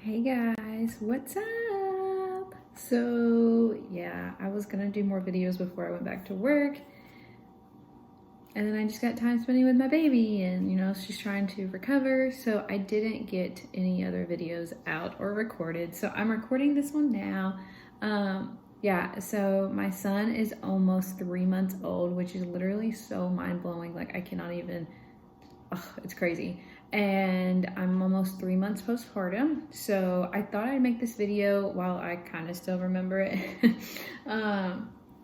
Hey guys, what's up? So yeah, I was gonna do more videos before I went back to work, and then I just got time spending with my baby, and she's trying to recover, so I didn't get any other videos out or recorded. So I'm recording this one now. Yeah, so my son is almost 3 months old, which is literally so mind-blowing. Like I cannot even, it's crazy. And I'm almost 3 months postpartum, so I thought I'd make this video while I kind of still remember it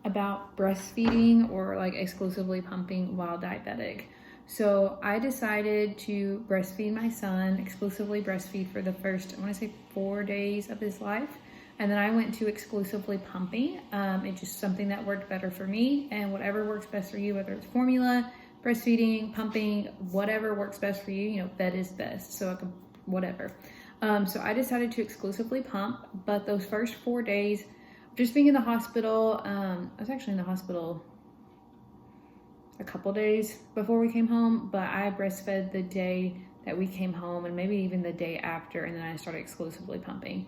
about breastfeeding or like exclusively pumping while diabetic. So I decided to breastfeed my son, exclusively breastfeed for the first, I want to say 4 days of his life. And then I went to exclusively pumping. It's just something that worked better for me, and whatever works best for you, whether it's formula, breastfeeding, pumping, whatever works best for you, fed is best. So I could, whatever. So I decided to exclusively pump, but those first 4 days, just being in the hospital, I was actually in the hospital a couple days before we came home, but I breastfed the day that we came home and maybe even the day after, and then I started exclusively pumping.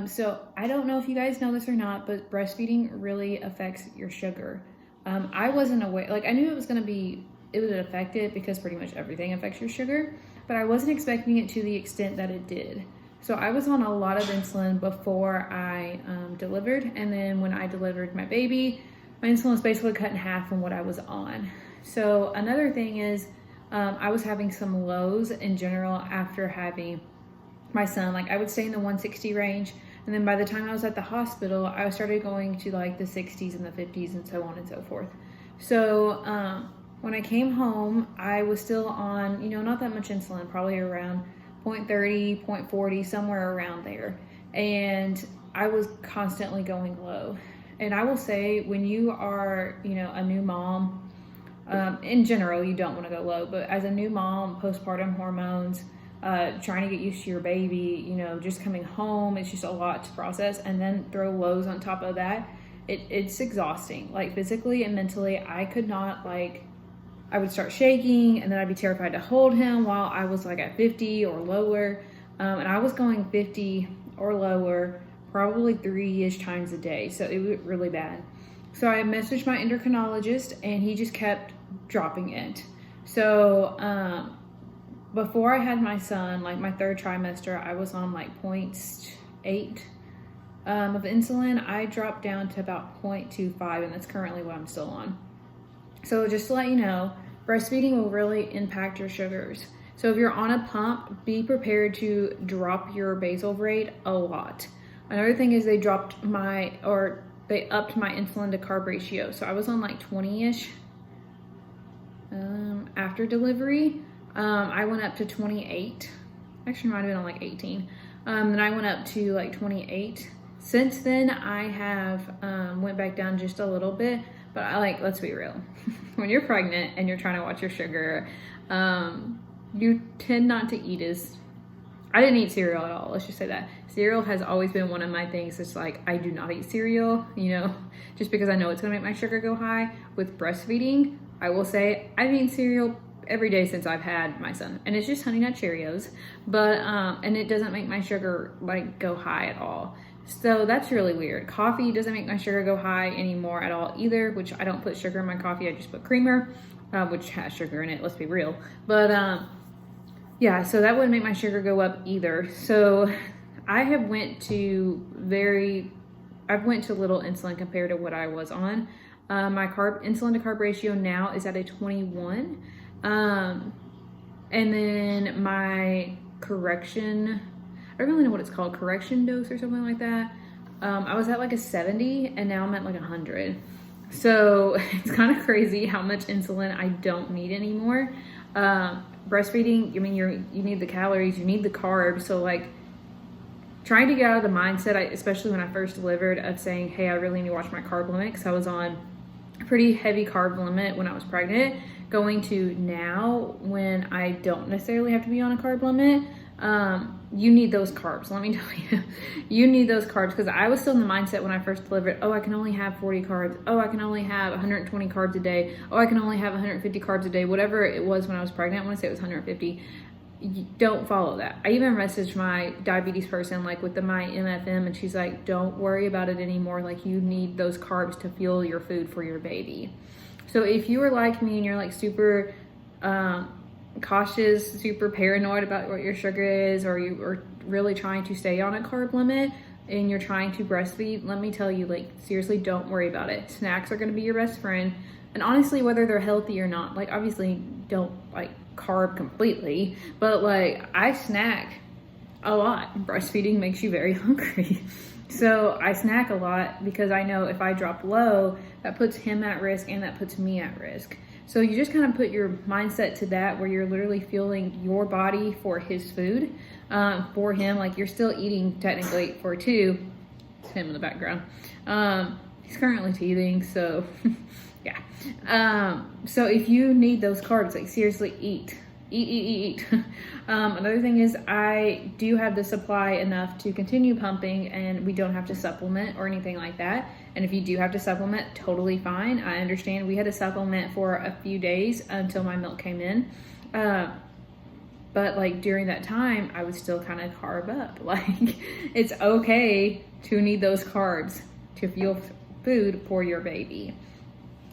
So I don't know if you guys know this or not, but breastfeeding really affects your sugar. I wasn't aware, like I knew it would affect it because pretty much everything affects your sugar, but I wasn't expecting it to the extent that it did. So I was on a lot of insulin before I delivered, and then when I delivered my baby, my insulin was basically cut in half from what I was on. So another thing is I was having some lows in general after having my son. Like I would stay in the 160 range, and then by the time I was at the hospital, I started going to like the 60s and the 50s and so on and so forth. So when I came home, I was still on, not that much insulin, probably around 0.30, 0.40, somewhere around there. And I was constantly going low. And I will say, when you are, a new mom, in general, you don't want to go low, but as a new mom, postpartum hormones, trying to get used to your baby, just coming home, it's just a lot to process. And then throw lows on top of that. It's exhausting, like physically and mentally. I could not, I would start shaking, and then I'd be terrified to hold him while I was like at 50 or lower. And I was going 50 or lower probably 3-ish times a day. So it was really bad. So I messaged my endocrinologist, and he just kept dropping it. So before I had my son, like my third trimester, I was on like 0.8 of insulin. I dropped down to about 0.25, and that's currently what I'm still on. So just to let you know, breastfeeding will really impact your sugars. So if you're on a pump, be prepared to drop your basal rate a lot. Another thing is they upped my insulin to carb ratio. So I was on like 20-ish after delivery. I went up to 28. Actually, might have been on like 18. Then I went up to like 28. Since then, I have went back down just a little bit. But let's be real. When you're pregnant and you're trying to watch your sugar, you tend not to eat I didn't eat cereal at all. Let's just say that. Cereal has always been one of my things. It's like, I do not eat cereal, just because I know it's going to make my sugar go high. With breastfeeding, I will say I've eaten cereal every day since I've had my son, and it's just Honey Nut Cheerios, but and it doesn't make my sugar go high at all. So that's really weird. Coffee doesn't make my sugar go high anymore at all either, which I don't put sugar in my coffee. I just put creamer, which has sugar in it. Let's be real. But yeah, so that wouldn't make my sugar go up either. So I have went to little insulin compared to what I was on. My insulin to carb ratio now is at a 21. And then my correction, I don't really know what it's called, correction dose or something like that. I was at like a 70, and now I'm at like 100. So it's kind of crazy how much insulin I don't need anymore. Breastfeeding, you need the calories, you need the carbs. So trying to get out of the mindset, especially when I first delivered, of saying, hey, I really need to watch my carb limit, because I was on a pretty heavy carb limit when I was pregnant, going to now when I don't necessarily have to be on a carb limit. You need those carbs. Let me tell you, you need those carbs, because I was still in the mindset when I first delivered, I can only have 40 carbs. I can only have 120 carbs a day. I can only have 150 carbs a day, whatever it was when I was pregnant. I want to say it was 150. don't follow that. I even messaged my diabetes person, like with my MFM, and she's like, don't worry about it anymore. Like, you need those carbs to fuel your food for your baby. So if you are like me and you're like super cautious, super paranoid about what your sugar is, or you are really trying to stay on a carb limit and you're trying to breastfeed, let me tell you, like, seriously, don't worry about it. Snacks are going to be your best friend. And honestly, whether they're healthy or not, like, obviously don't like carb completely, but like, I snack a lot. Breastfeeding makes you very hungry. So I snack a lot because I know if I drop low, that puts him at risk and that puts me at risk. So you just kind of put your mindset to that, where you're literally fueling your body for his food, for him. Like, you're still eating technically for two. It's him in the background. He's currently teething, so yeah. So if you need those carbs, like, seriously, eat. Another thing is, I do have the supply enough to continue pumping, and we don't have to supplement or anything like that. And if you do have to supplement, totally fine. I understand. We had to supplement for a few days until my milk came in. But like, during that time, I would still kind of carb up. Like, it's okay to need those carbs to fuel food for your baby.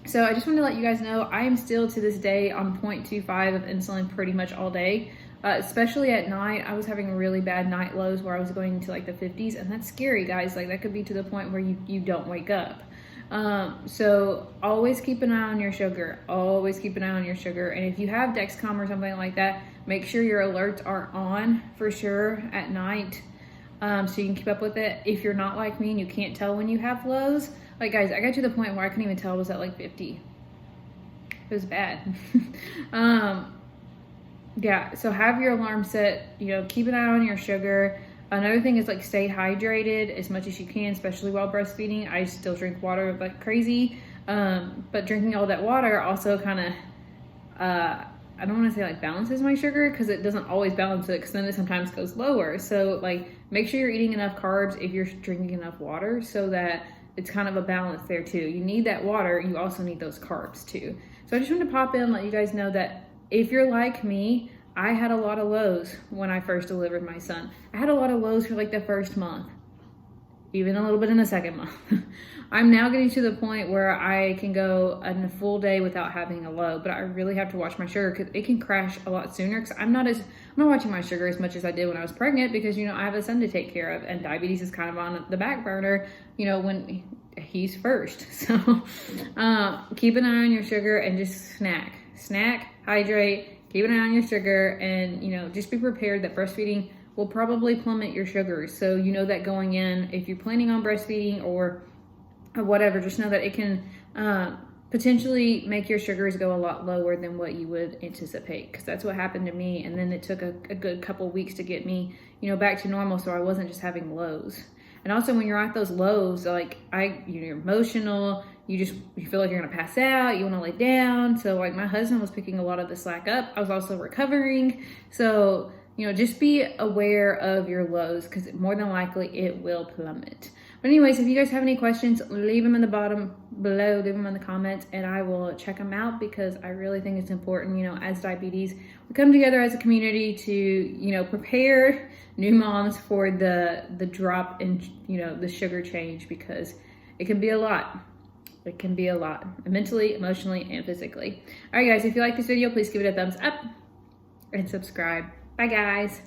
So I just want to let you guys know, I am still to this day on 0.25 of insulin pretty much all day, especially at night. I was having really bad night lows where I was going into like the 50s, and that's scary, guys. Like, that could be to the point where you don't wake up. So always keep an eye on your sugar. Always keep an eye on your sugar. And if you have Dexcom or something like that, make sure your alerts are on for sure at night, so you can keep up with it. If you're not like me and you can't tell when you have lows, like, guys, I got to the point where I couldn't even tell it was at like 50. It was bad. Yeah, so have your alarm set, you know, keep an eye on your sugar. Another thing is, like, stay hydrated as much as you can, especially while breastfeeding. I still drink water like crazy, but drinking all that water also kind of, I don't want to say like balances my sugar, because it doesn't always balance it, because then it sometimes goes lower. So like, make sure you're eating enough carbs if you're drinking enough water, so that it's kind of a balance there too. You need that water, you also need those carbs too. So I just wanted to pop in and let you guys know that if you're like me, I had a lot of lows when I first delivered my son. I had a lot of lows for like the first month, even a little bit in the second month. I'm now getting to the point where I can go a full day without having a low, but I really have to watch my sugar, because it can crash a lot sooner. Because I'm not watching my sugar as much as I did when I was pregnant, because, you know, I have a son to take care of, and diabetes is kind of on the back burner, you know, when he's first. So keep an eye on your sugar and just snack, hydrate, keep an eye on your sugar, and, you know, just be prepared that breastfeeding will probably plummet your sugars. So you know that going in, if you're planning on breastfeeding or whatever, just know that it can potentially make your sugars go a lot lower than what you would anticipate, because that's what happened to me. And then it took a good couple weeks to get me, you know, back to normal, so I wasn't just having lows. And also, when you're at those lows, like, you're emotional, you feel like you're gonna pass out, you wanna lay down. So like, my husband was picking a lot of the slack up. I was also recovering. So, you know, just be aware of your lows, because more than likely it will plummet. But anyways, if you guys have any questions, leave them in the bottom below, leave them in the comments, and I will check them out, because I really think it's important, you know, as diabetes, we come together as a community to, you know, prepare new moms for the drop in, you know, the sugar change, because it can be a lot. It can be a lot, mentally, emotionally, and physically. All right, guys, if you like this video, please give it a thumbs up and subscribe. Bye, guys.